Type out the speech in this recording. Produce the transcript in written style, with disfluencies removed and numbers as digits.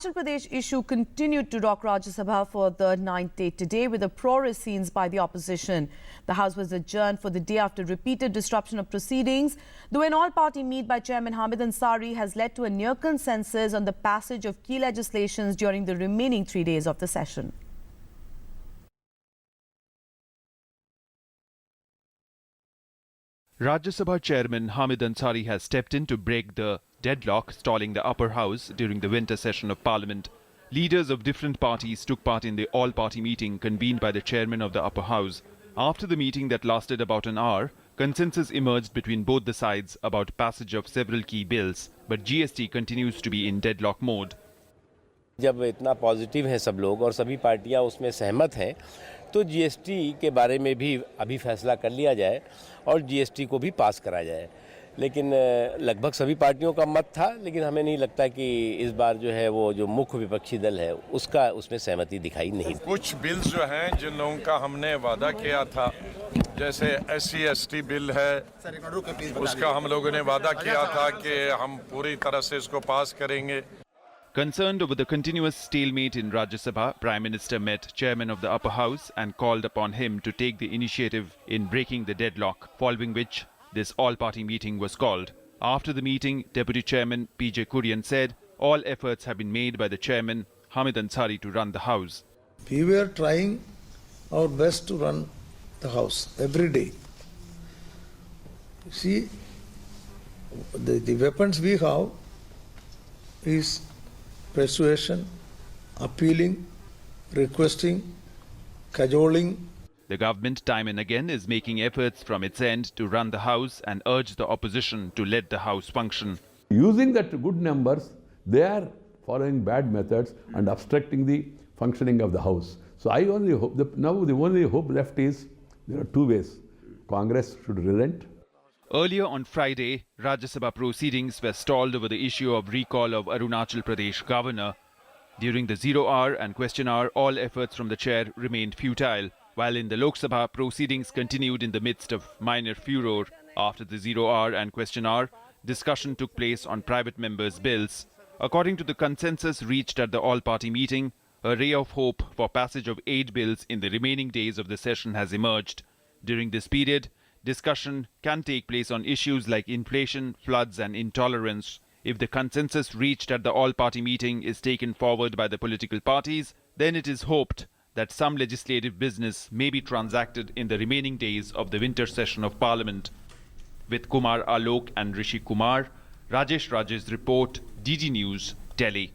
Himachal Pradesh issue continued to rock Rajya Sabha for the ninth day today with uproarious scenes by the opposition. The House was adjourned for the day after repeated disruption of proceedings, though an all-party meet by Chairman Hamid Ansari has led to a near consensus on the passage of key legislations during the remaining 3 days of the session. Rajya Sabha Chairman Hamid Ansari has stepped in to break the deadlock stalling the upper house during the winter session of Parliament. Leaders of different parties took part in the all-party meeting convened by the chairman of the upper house. After the meeting that lasted about an hour, consensus emerged between both the sides about passage of several key bills, but GST continues to be in deadlock mode. जब इतना positive हैं सब लोग और सभी पार्टियां उसमें सहमत हैं तो जीएसटी के बारे में भी अभी फैसला कर लिया जाए और जीएसटी को भी पास करा जाए। लेकिन लगभग सभी पार्टियों का मत था, लेकिन हमें नहीं लगता कि इस बार जो है वो जो मुख्य विपक्षी दल है उसका उसमें सहमति दिखाई नहीं। कुछ बिल्स जो हैं जिन लोगों का हमने वादा किया था, जैसे SC ST बिल है, उसका हम लोगों ने वादा किया था कि हम पूरी तरह से इसको पास करेंगे। Concerned over the continuous stalemate in Rajya Sabha, Prime Minister met Chairman of the Upper House and called upon him to take the initiative in breaking the deadlock, following which this all-party meeting was called. After the meeting, Deputy Chairman PJ Kurian said all efforts have been made by the Chairman Hamid Ansari to run the House. We were trying our best to run the House every day. See, the weapons we have is persuasion, appealing, requesting, cajoling. The government time and again is making efforts from its end to run the House and urge the opposition to let the House function. Using that good numbers, they are following bad methods and obstructing the functioning of the House. So I only hope, now the only hope left is, there are two ways. Congress should relent. Earlier on Friday, Rajya Sabha proceedings were stalled over the issue of recall of Arunachal Pradesh governor. During the 0 hour and question hour, all efforts from the chair remained futile, while in the Lok Sabha, proceedings continued in the midst of minor furor. After the 0 hour and question hour, discussion took place on private members' bills. According to the consensus reached at the all-party meeting, a ray of hope for passage of 8 bills in the remaining days of the session has emerged. During this period, discussion can take place on issues like inflation, floods and intolerance. If the consensus reached at the all-party meeting is taken forward by the political parties, then it is hoped that some legislative business may be transacted in the remaining days of the winter session of Parliament. With Kumar Alok and Rishi Kumar, Rajesh Raje's report, DD News, Delhi.